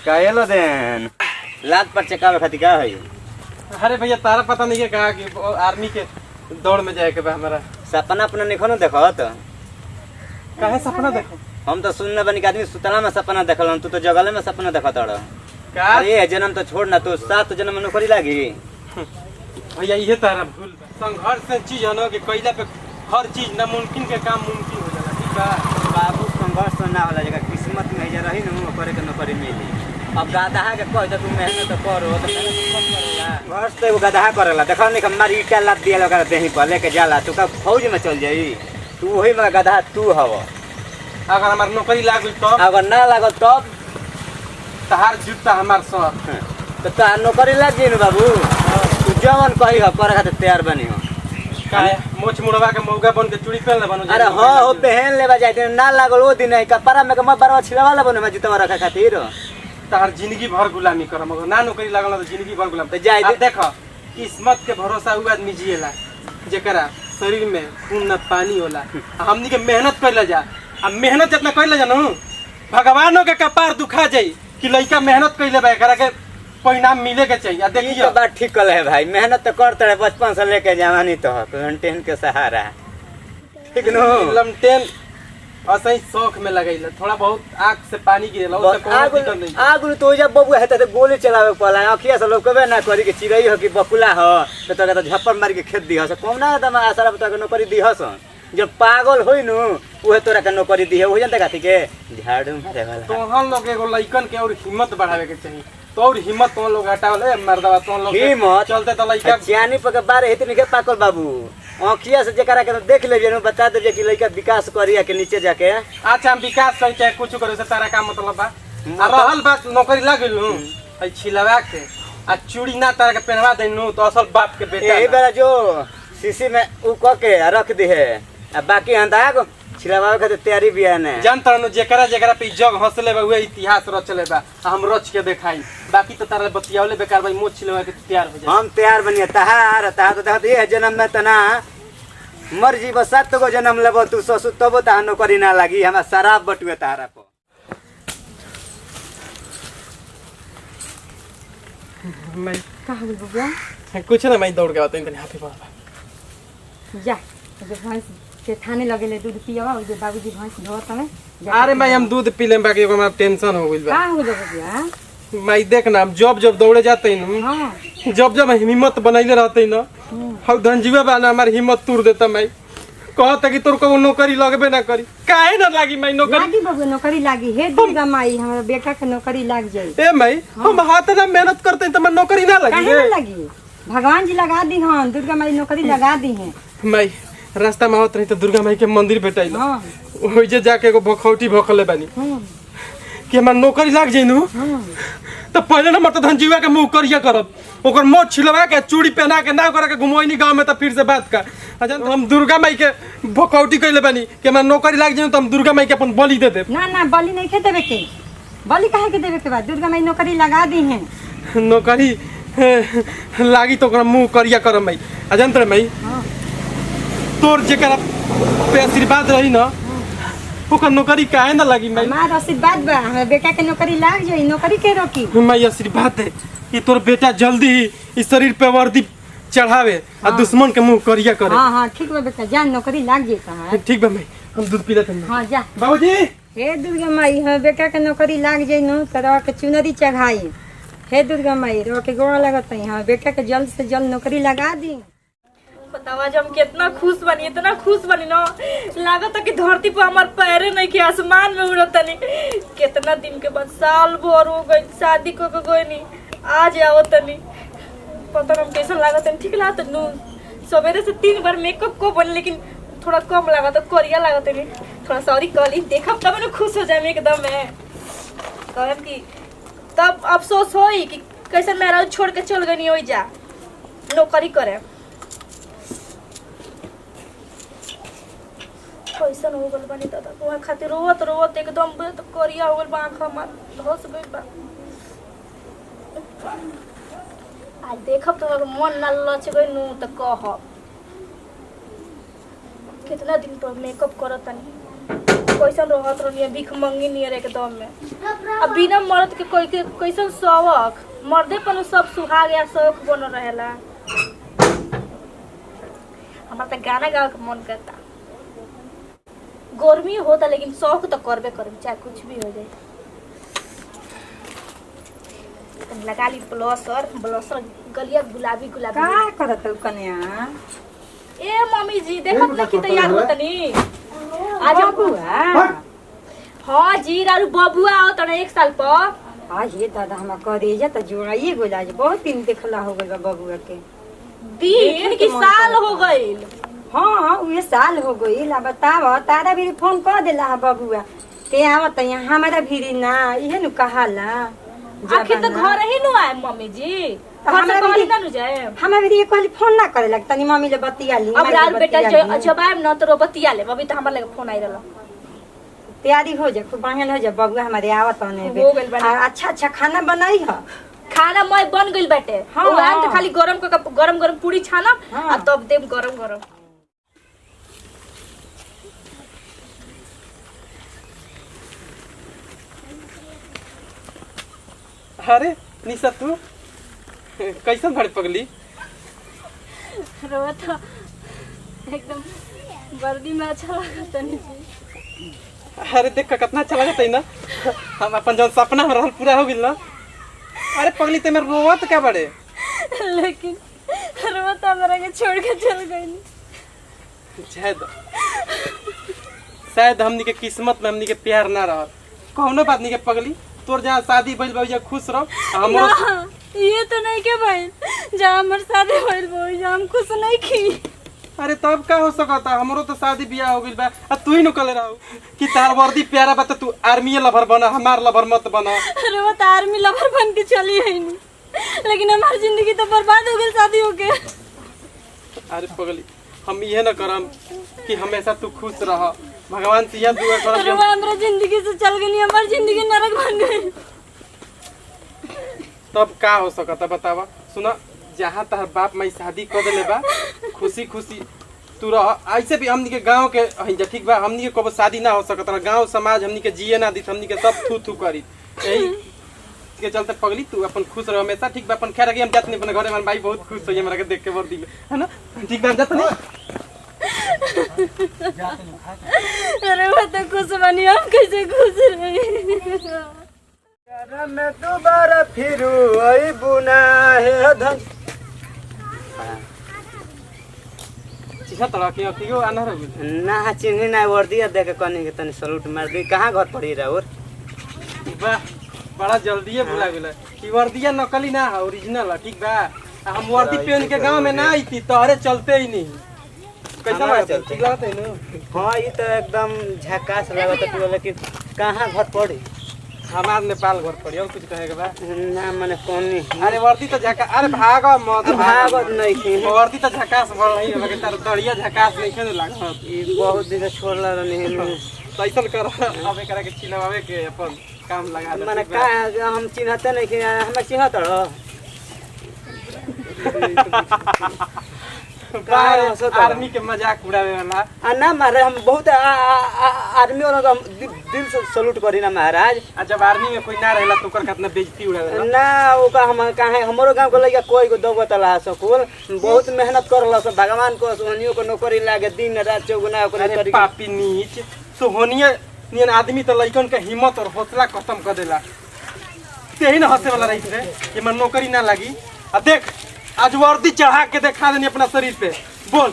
काहेला देन लात पर चकावे खातिर का है? अरे भैया तारा पता नहीं है कहा कि आर्मी के दौड़ में जाए के बा हमारा। सपना अपना निखो न देखत काहे सपना देखो? हम तो सुनने बनी के आदमी सुतला में सपना देखल, तू तो जगले में सपना देखत अड़ का अरे जन्म तो छोड़ ना, तू 7 जन्म में नौकरी लागी। भैया ये तारा भूल बा। संघर्ष से चीज है ना कि कइला पे हर चीज नामुमकिन के काम मुमकिन हो जाला। ठीक बा बाबू, संघर्ष तो ना होला, जगह किस्मत में जे रही न करे के नौकरी मिली। अब गदहा के कह दे तू मेहनत करो तो मेहनत कम करेला। घर तो एगो गदहा करेला, देखो नहीं हमारी ईटा लाद दिया लगा देही पर लेके जाला, तू का फौज में चल जाई, तू वही में गदहा तू हव। अगर हमार नौकरी लाग गई तो अगर ना लागल तब तहार जूता हमार सर तो तहार नौकरी लग जाई न बाबू। तू जवन कही हो करे खातिर तैयार बनी हो। काहे मोछ मुड़वा के मौगा बन के चूड़ी पहन ले बनो। अरे हाँ हो पहन लेबा जाते ना लागल ओ दिन कपड़ा में मत बरवा छिलवा ले बनो, मैं जूता रखा खातिर तार जिंदगी भर गुलामी करम। अगर ना नौकरी लागल तो जिंदगी भर गुलाम तो जाए दे। देखो किस्मत के भरोसा उ आदमी जिएला जेकरा शरीर में खून न पानी होला। हमनी के मेहनत कइला जा, अब मेहनत जितना कइला जा न भगवानों के कपार दुखा जाई कि लइका मेहनत कइले बा, एकरा के परिणाम मिले के चाहिए। देखिए तो बात ठीक कल है भाई, मेहनत तो करते रहे बचपन से लेके जवानी तक लमटेन के सहारा। ठीक नो लमटेन असही शौक में लगैला, थोड़ा बहुत आंख से पानी गिरेला उससे कोनो दिक्कत नहीं। आगु तो जब बबू है तो गोली चलावे पड़ा, अखिया से लोग कबे ना करी के चिड़ई हो कि बकुला हो तो तोरा तो झप्पड़ मार के खेत दिहस कौना दम आसरा बता के नौकरी दिहस। जब पागल होई नु उहे तोरा के नौकरी दिहे हो जनता काथी के झाड़ू मारे वाला। तो हम लोग एगो लइकन के और हिम्मत बढ़ावे के चाहिए, तो और हिम्मत तो लोग हटावल ए मर्दवा तो लोग हिम्मत चलते तो लइका चियानी पर के बारे हेत नहीं के पाकल बाबू। आँखिया से जेकरा के देख लेबे न बता दे कि लइका विकास करिया के नीचे जाके। अच्छा हम विकास करी चाहे कुछ करे से तारा का मतलब बा। आ रहल बात नौकरी लागिल नु आई छिलवा के आ चूड़ी ना तारा के पहनवा देनु तो असल बाप के बेटा यही बेरा जो शीशी में उ क के रख दी है, अब बाकी अंदाग छिलवावे खातिर तैयारी भी है ने। जानता नु जेकरा जेकरा पे जग हंसले बा उहे इतिहास रचले बा, हम रच के देखाई। बाकी तो तारा बतियावले बेकार भाई मोछ छिलवा के तैयार हो जाए। हम तैयार बनिए तहार तो देखत ये जन्म में तना मर्जी बस 7 गो जन्म लेबो तू ससु तबो तहार नौकरी ना लागी। हमरा शराब बटुए तहारा पर मैं कहाँ बोल बबुआ? कुछ ना मैं दौड़ के आता इतने हाथी पड़ा जा जो भैंस के थाने लगेले दूध पियावा और जो बाबूजी भैंस धोत हमें। अरे मैं हम दूध पी लेम बाकी हमरा टेंशन हो गइल बा। का हो गइल बबुआ? मैं देख ना जब जब दौड़े जाते न हां जब जब हिम्मत बनैले रहते न हम धनजीवा बा ना हमार हिम्मत तोड़ देता। मैं कहता कि तोर को नौकरी लगबे ना करी, काहे ना लागी मैं नौकरी? लागी बबुआ नौकरी लागी। हे दुर्गा माई हमरा बेटा के नौकरी लाग जाई। ए मैं हम हाथ ना मेहनत करते त मैं नौकरी ना लगी काहे ना लगी? भगवान जी लगा दी हन, दुर्गा माई नौकरी लगा दी है। मैं रास्ता में आवत रही तो दुर्गा माई के मंदिर भेटाइल हां ओइ जे जाके एगो भखौटी भखले बानी कि हमार नौकरी लाग जाइनु तो पहले नंबर तो धनजीवा के मुंह करिया करब, ओकर मोछ छिलवा के चूड़ी पहना के ना करे के घुमोइनी गांव में तो फिर से बात का। अच्छा तो हम दुर्गा माई के भखौटी कइले बानी कि हमार नौकरी लाग जाइनु तो हम दुर्गा माई के अपन बलि दे देब। ना ना बलि नहीं के देवे के, बलि काहे के देवे के बाद दुर्गा माई नौकरी लगा दी है। नौकरी लागी तो ओकरा मुंह करिया करब मैं। अजंतर मैं हां तोर जेकरा पे आशीर्वाद रही ना ओकर नौकरी काहे ना लगी? मैं हमार आशीर्वाद बा हमरा बेटा के नौकरी लाग जाई। नौकरी के रोकी? मैं आशीर्वाद है कि तोर बेटा जल्दी ही इस शरीर पे वर्दी चढ़ावे और दुश्मन के मुंह करिया करे। हां हां ठीक बा बेटा जान नौकरी लाग जाई। कहां ठीक बा मैं हम दूध पी लेते हैं। हां जा बाबूजी हे दुर्गा माई हम बेटा के नौकरी लाग जाई न तरह के चुनरी चढ़ाई। हे दुर्गा माई रो के गोड़ लगत है हां बेटा के जल्द से जल्द नौकरी लगा दी। बतावा जब हम कितना खुश बनी, इतना खुश बनी ना लागत कि धरती पर हमार पैरे नहीं के आसमान में उड़त नहीं। कितना दिन के बाद साल भर हो गई शादी को गई नहीं, आज आवत नहीं। पता हम कैसा लागत है? ठीक लागत नु सवेरे से 3 बार मेकअप को बन लेकिन थोड़ा कम लागत, करिया लागत नहीं। थोड़ा सॉरी कली देखब तब ना खुश हो जाए एकदम में। कहम कि तब अफसोस होई कि कैसे मेरा छोड़ के चल गई हो जा नौकरी करे। कैसन हो गल बानी दादा वहाँ खातिर रोवत रोवत एकदम तो करिया हो गल बा, आँख हमार धस गइल बा। आज देखब तो मन ना लच गई तो कहब कितना दिन पर मेकअप करत तनी कैसन रहत रहनी भीख मंगी नियर एकदम में। अब बिना मर्द के कोई के कैसन शौक मर्दे पर सब सुहा गया शौक बन रहेला। हमारा तो गाना गावे के मन करता। गर्मी होता लेकिन शौक तो करबे करब चाहे कुछ भी हो जाए। लगा ली ब्लशर ब्लशर गलिया गुलाबी गुलाबी। का करत कन्या? ए मम्मी जी देखत नहीं कि तैयार होतनी आज बबुआ। हाँ जी रारू बबुआ आओ तने 1 साल पर। आज ये दादा हम करेजा त जोड़ाइए गोला आज बहुत दिन देखला हो गइल बा बबुआ के। दिन की साल हो गइल। हाँ उहे साल हो गइल। अब बताव तारा भी फोन कर देला है बबुआ के आवत यहाँ हमारा भी ना इहे नु कहाला। आखिर तो घर ही नु आए मम्मी जी। घर से कहली ना नु जाए। हमारे भी कहली फोन ना करे लग तनी मम्मी ले बतिया ली। अब रारू बेटा जब आए न तो बतिया ले अभी तो हमारे लगे फोन आई रहला। तैयारी हो जा खूब बढ़िया हो जा बबुआ हमारे आवत ने हो गइल बा। अच्छा अच्छा खाना बनाई है। खाना मैं बन गइल बाटे। हाँ, हाँ, तो खाली गरम गरम पूरी छाना हाँ। आ तब देम गरम गरम। अरे निशा तू कैसन भड़ पगली? रोवा तो एकदम वर्दी में अच्छा लगता नहीं। अरे देख के कितना अच्छा लगता है ना। हम अपन जौन सपना में रहल पूरा हो गइल ना। अरे पगली ते में रोवत क्या बड़े? लेकिन रोवा तो हमरा के छोड़ के चल गई। शायद हमनी के किस्मत में हमनी के प्यार ना रहल। कौनो बात नहीं के पगली तोर जहाँ शादी भइल बा ओइजा खुश रह। हमरो ये तो नहीं के भाई जहाँ हमार शादी भइल बा ओइजा हम खुश नहीं की। अरे तब का हो सकता हमरो तो शादी बियाह हो गइल बा। तू ही न कले रहू कि तार वर्दी प्यारा बा तू आर्मी लवर बना हमार लवर मत बना। अरे वो तो आर्मी लवर बन के चली है नहीं लेकिन हमारी जिंदगी तो बर्बाद हो गई शादी होके। अरे पगली हम ये न करम कि हमेशा तू खुश रह। भगवान से यह दुआ करम अरे वो हमारी जिंदगी से चल गई हमारी जिंदगी नरक बन गई। तब का हो सकता बतावा। सुना जहाँ तहर बाप माई शादी कर देले बा खुशी खुशी तू रह। ऐसे भी हमनी के गांव के हई ठीक बा। हमनी के कबो शादी ना हो सकता। गांव समाज हमनी के जिए ना दी हमनी के सब थू थू करी। यही के चलते पगली तू अपन खुश रह हमेशा ठीक बा। अपन खैर हम जात नहीं अपने घरे हमारे भाई बहुत खुश होई हमरा के देख के वर्दी में है ना। ठीक बा जात नहीं। अरे वो तो खुश बनी हम कैसे खुश रही। मैं दोबारा फिरू आई बुना है धन। चिन्ह तड़ा के अखियो आना रह ना चिन्ह ना वर्दी देख के कनी के तनी सलूट मार दी। कहाँ घर पड़ी रहा और बा बड़ा जल्दी भुला गेला कि वर्दिया नकली ना है ओरिजिनल है ठीक बा। हम वर्दी पहन के गांव में ना आई थी तोहरे चलते ही नहीं। कैसा हमारा लगता है? चलते। ठीक लगता है ना। हाँ ये तो एकदम झकास लगता तू लेकिन कहाँ घर पड़ी? हमार नेपाल घर पड़ी और कुछ कहेगा बा ना मने कौन नहीं। अरे वर्दी तो झका अरे भागो मत भागत नहीं थी। वर्दी तो झकास भर रही है लेकिन तार दड़िया झकास नहीं खेने लागत। ये बहुत दिन से छोड़ला नहीं। तो ऐसा कर अब एकरा के चिन्हवावे के अपन काम लगा दे। मने का हम चिन्हते नहीं कि हम चिन्हत रहो। आर्मी के मजाक उड़ावे वाला ना मारे हम बहुत आर्मी वाला तो हम दिल से सलूट करी ना महाराज। जब आर्मी में कोई ना रहेला तो ओकर कितना बेइज्जती उड़ावे ना ओका हम काहे हमरो गांव के लइका कोई को दो तला सकुल बहुत मेहनत करला सब भगवान को सोनियो को नौकरी लागे दिन रात चौगुना ओकरे अरे करी। पापी नीच सोहनिया नियन आदमी तो लइकन के हिम्मत और हौसला खत्म कर देला। यही ना हंसे वाला रही थे कि मन नौकरी ना लगी। अब देख आज वर्दी चढ़ा के दिखा देनी अपना शरीर पे। बोल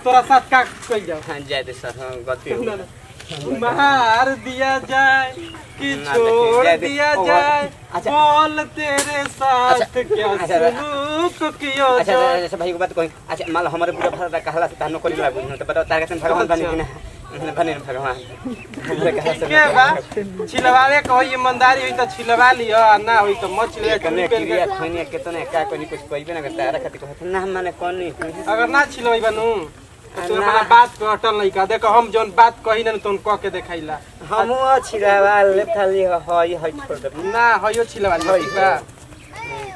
तोरा साथ का कइल जाओ। हां जाए दे सर। हां गलती हो गई। मार दिया जाए कि ना छोड़ देखिए, दिया ओ, जाए अच्छा। बोल तेरे साथ अच्छा, क्या अच्छा, सलूक किया अच्छा जाए। अच्छा भाई को बात कोई अच्छा मान लो हमारे पूरा भारत कहला से तानो नौकरी लागू तो बताओ तार के भगवान बने कि ना बने भगवान हमरे कहा से के बा छिलवावे कोई ईमानदारी हुई तो छिलवा लियो आ ना हुई तो मत छिलवा कने क्रिया खनिया केतने का कोनी कुछ कहबे ना करता रखा कहत ना माने कोन नहीं। अगर ना छिलवाई बनू तो तू अपना बात को अटल नहीं का। देखो हम जोन बात कही ना तो कह के देखाइला। हमू छिरावा ले थाली हई हई छोड़ दे ना हयो छिलवा लियो ठीक बा।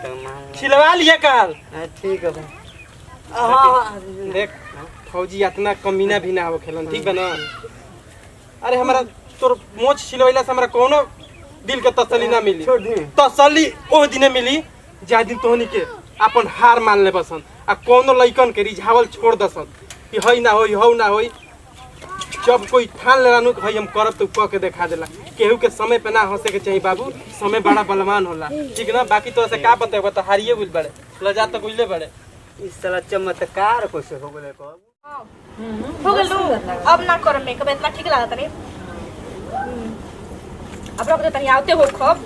तो मान छिलवा लिए काल ठीक है भाई। हां देख फौजी इतना कमीना भी ना हो खेलन ठीक बा ना। अरे हमारा तोर मोच छिलवैला से हमरा कोनो दिल के तसल्ली ना मिली। छोड़ दी। तसल्ली ओ दिने मिली जा दिन तोहनी के अपन हार मान ले बसन आ कोनो लइकन के रिझावल छोड़ दसन कि हई ना होई हौ ना होई। जब कोई ठान लेला नु भाई हम करब तो क के दिखा देला। केहू के समय पे ना हंसे के चाहिए बाबू, समय बड़ा बलवान होला ठीक ना। बाकी तो से का बताए तो हारिए बुझ बड़े लजा तो बुझले बड़े। इस साला चमत्कार कैसे हो गेले को हो गेल नु अब ना कर मेकअप इतना ठीक लागत नहीं। अब रख दे तनी आवते हो खब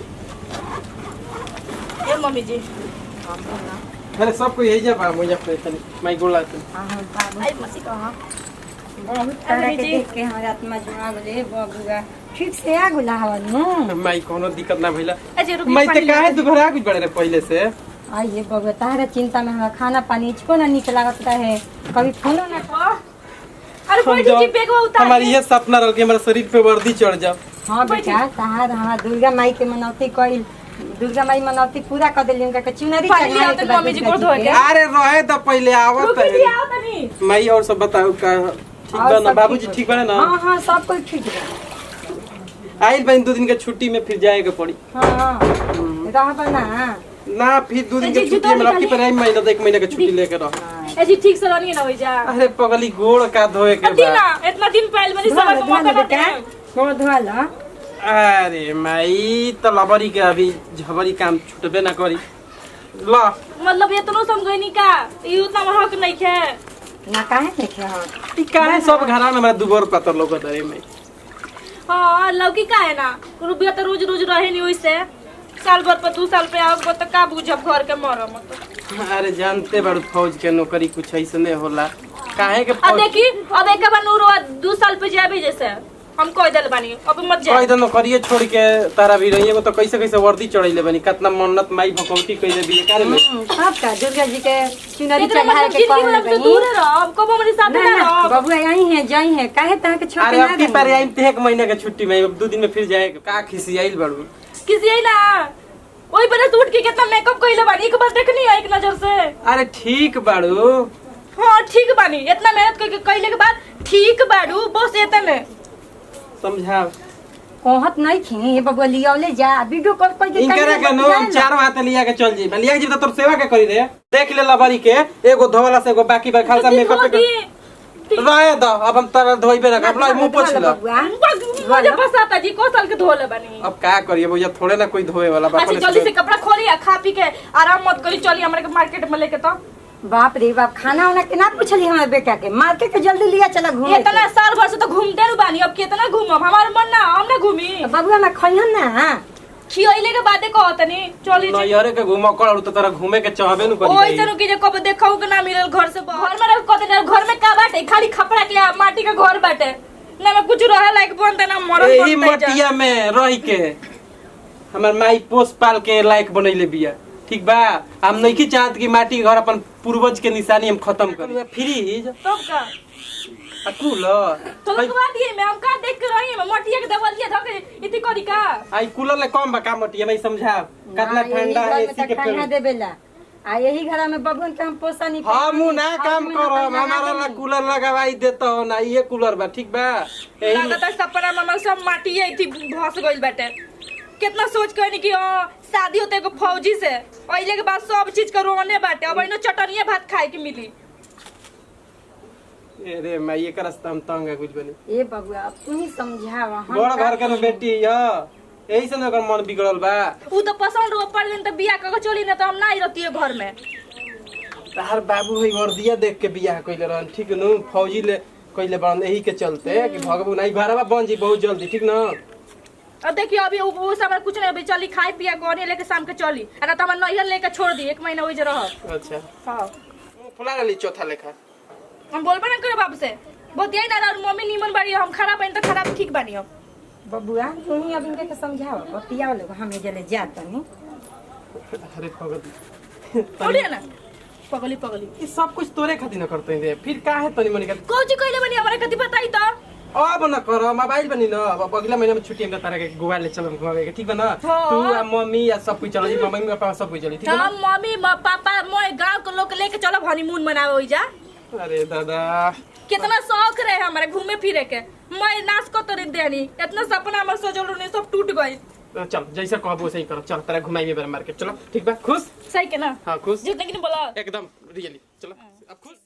ये मम्मी जी। अरे सब कोई यही जा बा मुझे अपने तनी माई गोला तनी हां बाबू आई मसी कहां बहुत तरह के देख के हमारा आत्मा जुड़ा गले बबुआ ठीक से आ गुला हवन माई कोनो दिक्कत ना भइला। अजय रुक माई ते काहे दुघरा कुछ बड़े रे पहले से। आइए बबुआ तारा चिंता में हमारा खाना पानी इसको ना निक लागत है, कभी फोनो ना अरे कोई जी बैग उतार हमारी ये सपना रह के हमारा शरीर पे वर्दी चढ़ जाओ। हाँ बेटा तार हमारा दुर्गा माई के मनौती कइल, दुर्गा माई मनौती पूरा कर देली उनका के चुनरी पानी चढ़ाए ले मम्मी जी को धो के अरे रहे तो पहले आवत रुक जी आओ तनी। माई और सब बताओ का ठीक बा ना बाबूजी ठीक बा ना। हाँ हाँ सब कुछ ठीक बा। आइल बहन 2 दिन के छुट्टी में फिर जाएगा पड़ी। हाँ रहबा ना ना फिर 2 दिन के छुट्टी में रखी पर आई महीना 1 महीना के छुट्टी लेके रह। ए जी ठीक से रहनी ना हो जा। अरे पगली गोड़ का धोए के अभी बा। ना इतना दिन पहले मेरी समझ में मौका ना बेटा कौन धोआ ला अरे माई तो लबरी के अभी झबरी काम छुटबे ना करी ला। मतलब ये तो समझ नहीं का ये उतना हक नहीं है ना काहे देखे हाँ ई काहे सब घरा में हमरा दुगोर पत्थर लोगत रे में। हाँ लौकी का है ना रुपया तो रोज रोज रहे नहीं वैसे साल भर पर 2 साल पे आओ तो का बुझब घर के मरम। अरे जानते बारू फौज के नौकरी कुछ ऐसने होला काहे के अब फौज देखी अब एक बार नूर 2 साल पे जाबे जैसे हम कह दिल बानी अब मत जा। कई दिन नौकरिए छोड़ के तारा भी रही एगो तो कैसे कैसे वर्दी चढ़ैले बनी कितना मन्नत माई भकौती कइले बिए कारे में। सब का दुर्गा जी के चुनरी इतना चढ़ाए मतलब के जिंदगी में कहले हम तो बनी। दूर रह कब हमारे साथ ना ना ना रह। बबुआ यही है जई है काहे ताह के छोटे अरे ना अब की रही। पारे आइम ते 1 महीना के छुट्टी में अब 2 दिन में फिर जाए का खिसियाइल बारू। किसी आई ना ओई बने सूट के कितना मेकअप कइले बानी एक बार देखनी है एक नजर से। अरे ठीक बारू हां ठीक बानी इतना मेहनत करके कइले के बाद ठीक बाड़ू बस इतने समझा। कहत नहीं थी बबुआ लियावले जा वीडियो कॉल कर के इनकरा के नो हम 4 हाथ लिया के चल जी मैं लिया जी तो तोर सेवा के करी रे देख ले लबरी के एगो धोवाला से एगो बाकी बा खालसा मेकअप पे रहे द अब हम तरह धोइबे ना अपना मुंह पोछ ले। बबुआ मुझे पता जी को साल के धोले बानी। अब का करिए भैया थोड़े ना कोई धोए वाला अच्छा जल्दी से कपड़ा खोली आ खा पी के आराम मत करी चली हमरा के मार्केट में लेके तो। बाप रे बाप खाना वाना के ना पूछली हमारे बेटा के मार्केट के जल्दी लिया चला घूमे इतना साल भर से तो घूमते रह बानी अब कितना घूमब हमार मन ना हम ना घूमी बबुआ मैं खइहन ना खियले के बातें कहतनी चली ना यारे के घुमा कर तो तोरा घूमे के चाहबे न करी। ओइ से कि जे कब देखौ के ना मिलल घर से घर में रह कहते घर में का बाटे खाली खपड़ा के माटी का घर बाटे ना में कुछ रहे लायक बनते ना मरल एही मटिया में रह के हमर माई पोस पाल के लायक बनैले बिया ठीक बा। हम नहीं की चाहत कि माटी के घर अपन पूर्वज के निशानी हम खत्म करी। फ्रिज तब का कूलर तो लगवा दिए मैं हम का देख के रही मैं मटिया के देवलिया धके इति करी का आई कूलर ले कम बा का मटिया में समझा कितना ठंडा है एसी के खाना पेड़। देबेला आ यही घर में बबुन के हम पोसा नहीं हम ना काम करब हमारा ला कूलर लगवाई देता हो ना ये कूलर बा ठीक बा। एही में- लागत है सपना में सब माटी इति भस गइल बाटे कितना सोच के कि शादी होते एगो फौजी से पहले के बाद सब चीज का रोने बाटे अब इनो चटनिया भात खाए के मिली। अरे मैं ये कर रास्ता हम तंग है कुछ बनी ए बबुआ अब तू ही समझावा हम बड़ का घर के न बेटी है यही से न ओकर मन बिगड़ल बा। उ तो पसंद रो पड़ दिन तो बियाह क के चली ना तो हम ना ही रहती है घर में। तार बाबू है वर्दिया देख के बियाह कइले रहन ठीक न फौजी ले कइले बरन यही के चलते कि भगबू नहीं घरवा बन जी बहुत जल्दी ठीक न। अब देखिए अभी वो सब कुछ नहीं अभी चली खाई पिया गौनी लेके शाम के चली ना तो हम नैहर लेके छोड़ दी 1 महीना वही जे रह। अच्छा हां फुला रही चौथा लेखा हम बोलबे ना करे बाप से बहुत यही ना और मम्मी नीमन बाड़ी हम खराब बन तो खराब ठीक बानी हम। बबुआ तू ही अब इनके समझाओ बतिया लोग हम जले जात नहीं। अरे भगत बोलिए ना पगली पगली ये सब कुछ तोरे खातिर न करते हैं फिर का है तनी मनी का कोची कइले बनी हमरा कति बताई तो अब न कर मोबाइल बनी न अब अगला महीना में छुट्टी में तारा के गोवा ले चलम घुमावे के ठीक बा ना। हाँ। तू आ मम्मी या सब कुछ चल जी मम्मी पापा सब कुछ चली ठीक बा ना। हम मम्मी पापा मोए गांव के लोग लेके चलो हनीमून मनावे होई जा। अरे दादा कितना शौक रहे हमारे घूमे फिरे के मैं नाश को तो नहीं देनी इतना सपना हमर सोचल रहनी सब टूट गई। चल जैसा कहबो वैसे ही करब। चल तेरा घुमाइए मार्केट। चलो ठीक बा। खुश? सही के ना? हाँ खुश जितने की नहीं बोला एकदम रियली। चलो अब खुश।